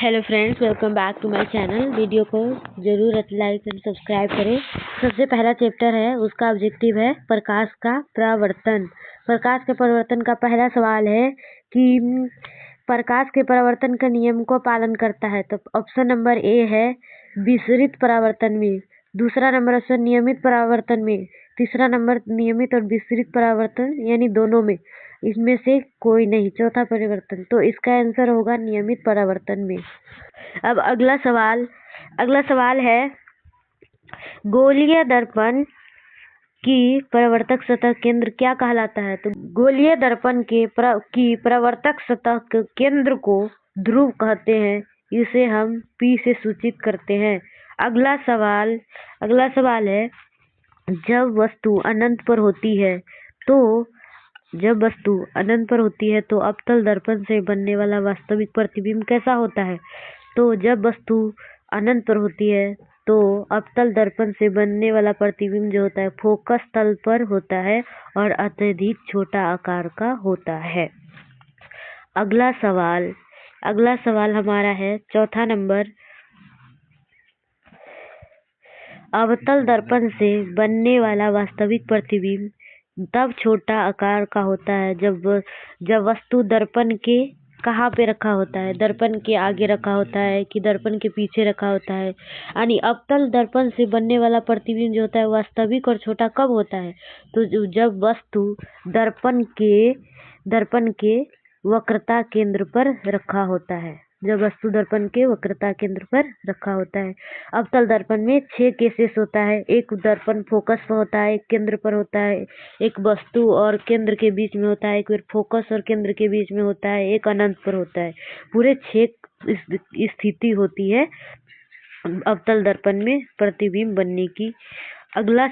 Hello friends, welcome back to my channel. Video को जरूर like and subscribe करें। सबसे पहला चैप्टर है, उसका ऑब्जेक्टिव है प्रकाश का परावर्तन। प्रकाश के परावर्तन का पहला सवाल है कि प्रकाश के परावर्तन का नियम को पालन करता है। तो ऑप्शन नंबर ए है विसरित परावर्तन में, दूसरा नंबर ऑप्शन नियमित परावर्तन में, तीसरा नंबर नियमित और विसरित परावर्तन यानी दोनों में, इसमें से कोई नहीं, चौथा परिवर्तन। तो इसका आंसर होगा नियमित परावर्तन में। अब अगला सवाल है गोलीय दर्पण की परावर्तक सतह केंद्र क्या कहलाता है। तो गोलीय दर्पण की परावर्तक सतह के केंद्र को ध्रुव कहते हैं। इसे हम P से सूचित करते हैं। अगला सवाल है जब वस्तु अनंत पर होती है तो अवतल दर्पण से बनने वाला वास्तविक प्रतिबिंब कैसा होता है। तो जब वस्तु अनंत पर होती है तो अवतल दर्पण से बनने वाला प्रतिबिंब जो होता है फोकस तल पर होता है और अत्यधिक छोटा आकार का होता है। अगला सवाल हमारा है चौथा नंबर, अवतल दर्पण से बनने वाला वास्तविक प्रतिबिंब तब छोटा आकार का होता है जब वस्तु दर्पण के कहाँ पे रखा होता है, दर्पण के आगे रखा होता है कि दर्पण के पीछे रखा होता है। यानी अवतल दर्पण से बनने वाला प्रतिबिंब जो होता है वास्तविक और छोटा कब होता है। तो जब वस्तु दर्पण के वक्रता केंद्र पर रखा होता है, जब वस्तु दर्पण के वक्रता केंद्र पर रखा होता है। अवतल दर्पण में 6 केसेस होता है। एक दर्पण फोकस पर होता है, एक केंद्र पर होता है, एक वस्तु और केंद्र के बीच में होता है, एक फिर फोकस और केंद्र के बीच में होता है, एक अनंत पर होता है। पूरे 6 स्थिति होती है अवतल दर्पण में प्रतिबिंब बनने की। अगला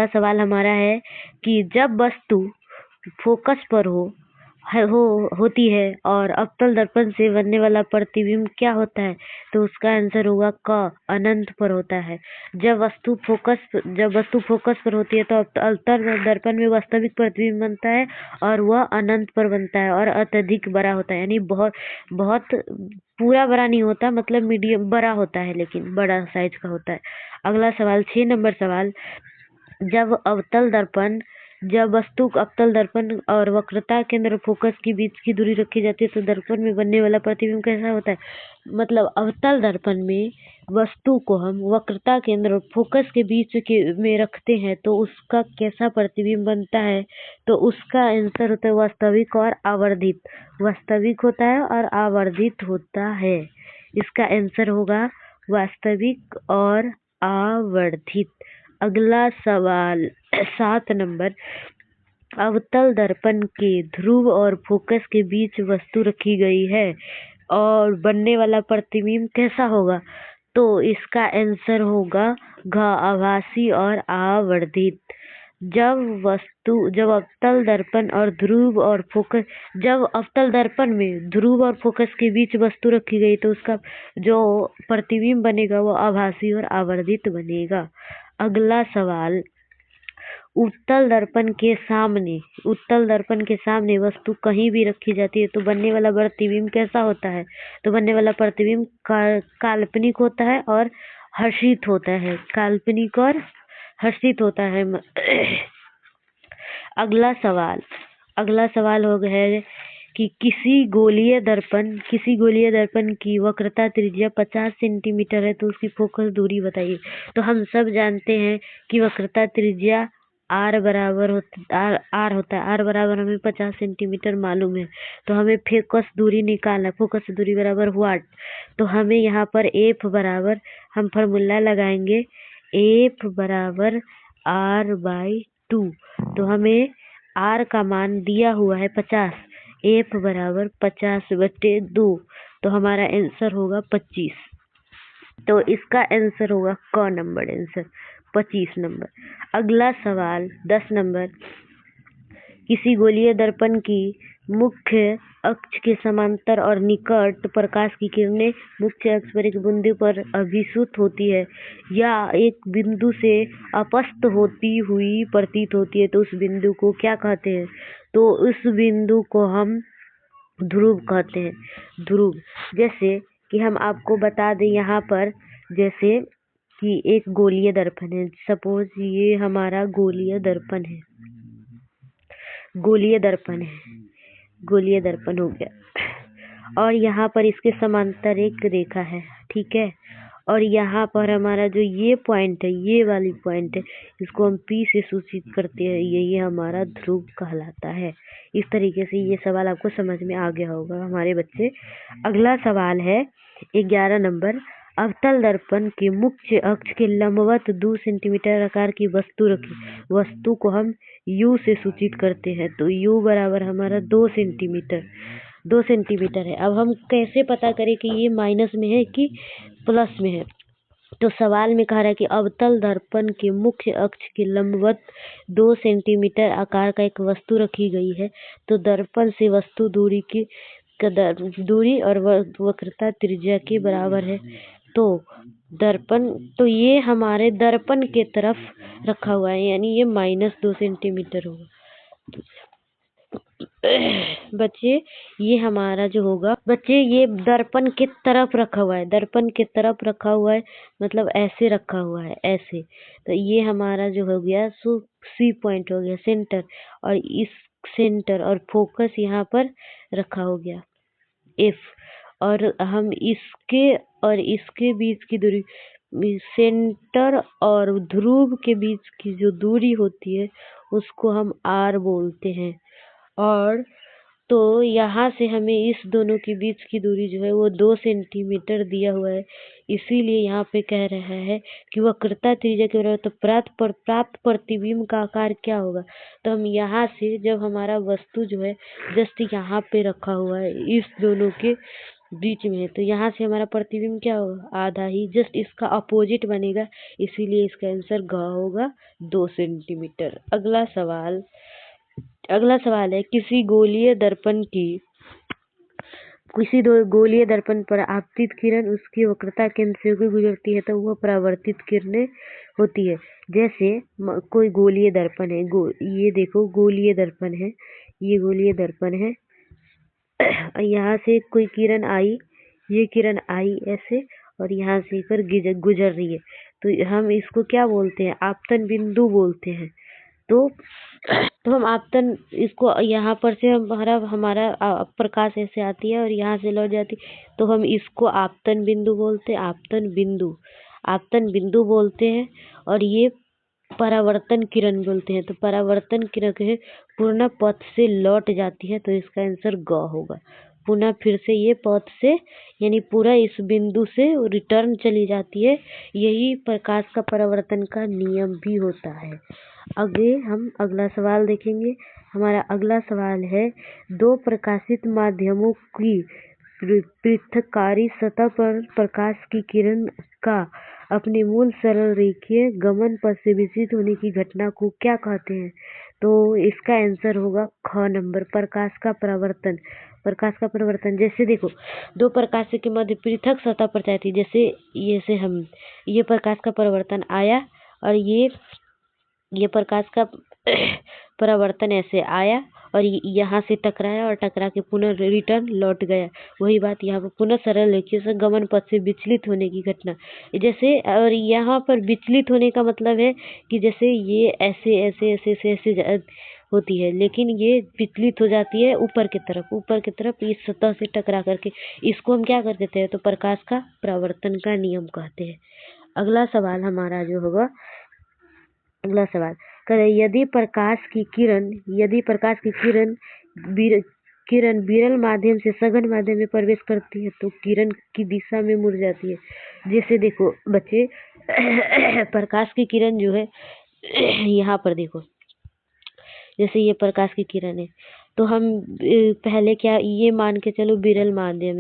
सवाल हमारा है कि जब वस्तु फोकस पर होती है और अवतल दर्पण से बनने वाला प्रतिबिंब क्या होता है। तो उसका आंसर होगा क, अनंत पर होता है। जब वस्तु फोकस पर होती है तो अवतल दर्पण में वास्तविक प्रतिबिंब बनता है और वह अनंत पर बनता है और अत्यधिक बड़ा होता है। यानी बहुत पूरा बड़ा नहीं होता, मतलब मीडियम बड़ा होता है, लेकिन बड़ा साइज का होता है। अगला सवाल 6 नंबर सवाल, जब वस्तु अवतल दर्पण और वक्रता केंद्र फोकस के बीच की दूरी रखी जाती है तो दर्पण में बनने वाला प्रतिबिंब कैसा होता है। मतलब अवतल दर्पण में वस्तु को हम वक्रता केंद्र और फोकस के बीच में रखते हैं तो उसका कैसा प्रतिबिंब बनता है। तो उसका आंसर होता है वास्तविक और आवर्धित। वास्तविक होता है और आवर्धित होता है। इसका आंसर होगा वास्तविक और आवर्धित। अगला सवाल 7 नंबर, अवतल दर्पण के ध्रुव और फोकस के बीच वस्तु रखी गई है और बनने वाला प्रतिबिंब कैसा होगा। तो इसका आंसर होगा घ, आभासी और आवर्धित। जब अवतल दर्पण में ध्रुव और फोकस के बीच वस्तु रखी गई तो उसका जो प्रतिबिंब बनेगा वो आभासी और आवर्धित बनेगा। अगला सवाल, उत्तल दर्पण के सामने वस्तु कहीं भी रखी जाती है तो बनने वाला प्रतिबिंब कैसा होता है। तो बनने वाला प्रतिबिंब काल्पनिक होता है और हर्षित होता है। काल्पनिक और हर्षित होता है। अगला सवाल हो गया है कि किसी गोलीय दर्पण की वक्रता त्रिज्या 50 सेंटीमीटर है तो उसकी फोकस दूरी बताइए। तो हम सब जानते हैं कि वक्रता त्रिज्या R होता है। R बराबर हमें 50 सेंटीमीटर मालूम है। तो हमें फोकस दूरी निकालना, फोकस दूरी बराबर व्हाट। तो हमें यहाँ पर F बराबर हम फार्मूला लगाएंगे, F बराबर R/2। तो हमें R का मान दिया हुआ है 50, F बराबर 50/2। तो हमारा आंसर होगा 25। तो इसका आंसर होगा क नंबर आंसर 25 नंबर। अगला सवाल 10 नंबर, किसी गोलीय दर्पण की मुख्य अक्ष के समांतर और निकट प्रकाश की किरणें मुख्य अक्ष पर एक बिंदु पर अभिसुत होती है या एक बिंदु से अपस्त होती हुई प्रतीत होती है तो उस बिंदु को क्या कहते हैं। तो उस बिंदु को हम ध्रुव कहते हैं, ध्रुव। जैसे कि हम आपको बता दें यहाँ पर, जैसे कि एक गोलीय दर्पण है, सपोज ये हमारा गोलीय दर्पण है, गोलीय दर्पण है, गोलीय दर्पण हो गया। और यहाँ पर इसके समांतर एक रेखा है, ठीक है। और यहाँ पर हमारा जो ये पॉइंट है, ये वाली पॉइंट है, इसको हम P से सूचित करते हैं, यही हमारा ध्रुव कहलाता है। इस तरीके से ये सवाल आपको समझ में आ गया होगा हमारे बच्चे। अगला सवाल है 11 नंबर। अवतल दर्पण के मुख्य अक्ष के लंबवत 2 सेंटीमीटर आकार की वस्तु रखी, वस्तु को हम U से सूचित करते हैं। तो U बराबर हमारा 2 सेंटीमीटर, 2 सेंटीमीटर है। अब हम कैसे पता करें कि ये माइनस में है कि प्लस में है? तो सवाल में कह रहा है कि अवतल दर्पण के मुख्य अक्ष के लंबवत 2 सेंटीमीटर आकार का एक वस्तु रखी गई है। तो दर्पण से वस्तु दूरी की दूरी और वक्रता त्रिज्या के बराबर है। तो दर्पण, तो ये हमारे दर्पण के तरफ रखा हुआ है, यानी ये -2 सेंटीमीटर होगा। बच्चे ये हमारा जो होगा, बच्चे ये दर्पण के तरफ रखा हुआ है, दर्पण के तरफ रखा हुआ है, मतलब ऐसे रखा हुआ है, ऐसे। तो ये हमारा जो हो गया सो C पॉइंट हो गया, सेंटर। और इस सेंटर और फोकस यहाँ पर रखा हो गया F। और हम इसके बीच की दूरी, सेंटर और ध्रुव के बीच की जो दूरी होती है उसको हम R बोलते हैं। और तो यहाँ से हमें इस दोनों के बीच की दूरी जो है वो 2 सेंटीमीटर दिया हुआ है। इसीलिए यहाँ पे कह रहा है कि वक्रता त्रिज्या के बराबर। तो प्राप्त प्रतिबिंब का आकार क्या होगा? तो हम यहाँ से, जब हमारा वस्तु जो है जस्ट यहाँ पे रखा हुआ है, इस दोनों के बीच में है, तो यहाँ से हमारा प्रतिबिंब क्या होगा? आधा ही, जस्ट इसका अपोजिट बनेगा। इसीलिए इसका आंसर घ होगा, 2 सेंटीमीटर। अगला सवाल है, किसी गोलीय दर्पण पर आपतित किरण उसकी वक्रता केंद्र से होकर गुजरती है तो वह परावर्तित किरणें होती है। जैसे कोई गोलीय दर्पण है, ये देखो गोलीय दर्पण है, ये गोलीय दर्पण है। यहाँ से कोई किरण आई, ये किरण आई ऐसे, और यहाँ से कर गुजर रही है, तो हम इसको क्या बोलते हैं? आपतन बिंदु बोलते हैं। तो हम आपतन, इसको यहाँ पर से हमारा प्रकाश ऐसे आती है और यहाँ से लौट जाती, तो हम इसको आपतन बिंदु बोलते हैं, आपतन बिंदु बोलते हैं। और ये परावर्तन किरण बोलते हैं। तो परावर्तन किरण के पूर्ण पथ से लौट जाती है, तो इसका आंसर ग होगा। पुनः फिर से ये पथ से, यानी पूरा इस बिंदु से रिटर्न चली जाती है। यही प्रकाश का परावर्तन का नियम भी होता है। आगे हम अगला सवाल देखेंगे। हमारा अगला सवाल है, 2 प्रकाशित माध्यमों की पृथककारी सतह पर प्रकाश की किरण का अपने मूल सरल रेखीय गमन पथ से विचलित होने की घटना को क्या कहते हैं? तो इसका आंसर होगा ख नंबर, प्रकाश का परावर्तन। प्रकाश का परिवर्तन, जैसे देखो 2 प्रकाश के मध्य पृथक सतह पर जाती, जैसे ये प्रकाश का परिवर्तन आया और ये प्रकाश का परावर्तन ऐसे आया और यहाँ से टकराया और टकरा के पुनः रिटर्न लौट गया। वही बात यहाँ पर पुनः सरल रेखीय से गमन पथ से विचलित होने की घटना, जैसे। और यहाँ पर विचलित होने का मतलब है कि जैसे ये ऐसे होती है, लेकिन ये विचलित हो जाती है ऊपर की तरफ इस सतह से टकरा करके। इसको हम क्या कर देते हैं? तो प्रकाश का परावर्तन का नियम कहते हैं। अगला सवाल हमारा जो होगा, अगला सवाल, यदि प्रकाश की किरण विरल माध्यम से सघन माध्यम में प्रवेश करती है तो किरण की दिशा में मुड़ जाती है। जैसे देखो बच्चे, प्रकाश की किरण जो है यहाँ पर देखो, जैसे ये प्रकाश की किरण है, तो हम पहले क्या ये मान के चलो विरल माध्यम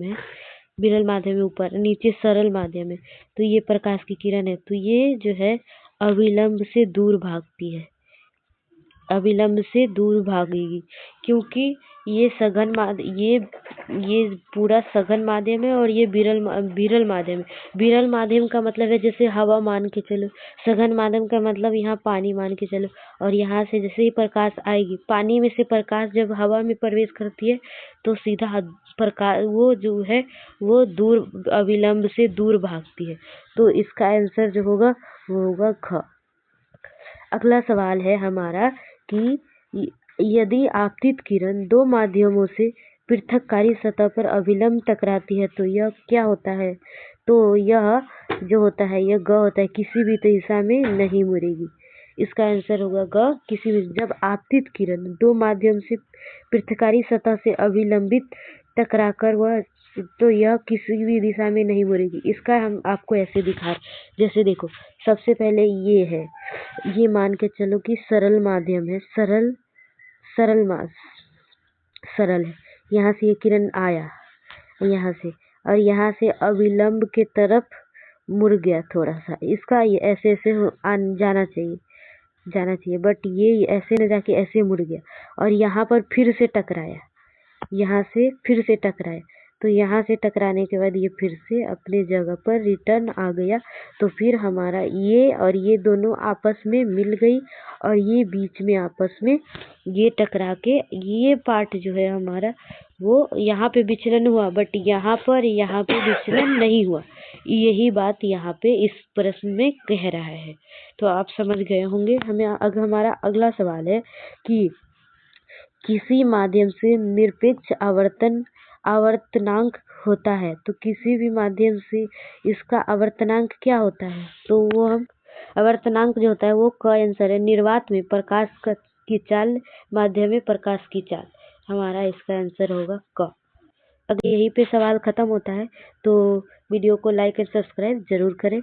है, ऊपर नीचे सरल माध्यम है। तो ये प्रकाश की किरण है, तो ये जो है अविलंब से दूर भागती है, अविलंब से दूर भागेगी, क्योंकि ये सघन ये पूरा सघन माध्यम है और ये विरल माध्यम है। विरल माध्यम का मतलब है जैसे हवा मान के चलो, सघन माध्यम का मतलब यहाँ पानी मान के चलो। और यहाँ से जैसे ही प्रकाश आएगी, पानी में से प्रकाश जब हवा में प्रवेश करती है तो सीधा प्रकाश वो जो है वो दूर अविलंब से दूर भागती है। तो इसका आंसर जो होगा वो होगा ख। अगला सवाल है हमारा कि यदि आपतित किरण दो माध्यमों से पृथककारी सतह पर अविलंब टकराती है तो यह क्या होता है? तो यह जो होता है यह ग होता है, किसी भी दिशा में नहीं मुड़ेगी। इसका आंसर होगा ग, किसी भी। जब आपतित किरण दो माध्यम से पृथककारी सतह से अविलंबित टकराकर वह तो यह किसी भी दिशा में नहीं मुड़ेगी। इसका हम आपको ऐसे दिखा, जैसे देखो सबसे पहले ये है, ये मान के चलो कि सरल माध्यम है, सरल है। यहाँ से ये किरण आया यहाँ से, और यहाँ से अविलंब के तरफ मुड़ गया थोड़ा सा। इसका ये ऐसे जाना चाहिए बट ये ऐसे न जाके ऐसे मुड़ गया और यहाँ पर फिर से टकराया, यहाँ से फिर से टकराया। तो यहाँ से टकराने के बाद ये फिर से अपने जगह पर रिटर्न आ गया। तो फिर हमारा ये और ये दोनों आपस में मिल गई और ये बीच में आपस में ये टकरा के ये पार्ट जो है हमारा वो यहाँ पे विचलन हुआ, बट यहाँ पे विचलन नहीं हुआ। यही बात यहाँ पे इस प्रश्न में कह रहा है। तो आप समझ गए होंगे। हमारा अगला सवाल है कि किसी माध्यम से निरपेक्ष आवर्तनांक होता है तो किसी भी माध्यम से इसका आवर्तनांक क्या होता है? तो वो हम आवर्तनांक जो होता है वो का आंसर है। निर्वात में प्रकाश की चाल, माध्यम में प्रकाश की चाल। हमारा इसका आंसर होगा क। अगर यहीं पे सवाल खत्म होता है तो वीडियो को लाइक और सब्सक्राइब जरूर करें।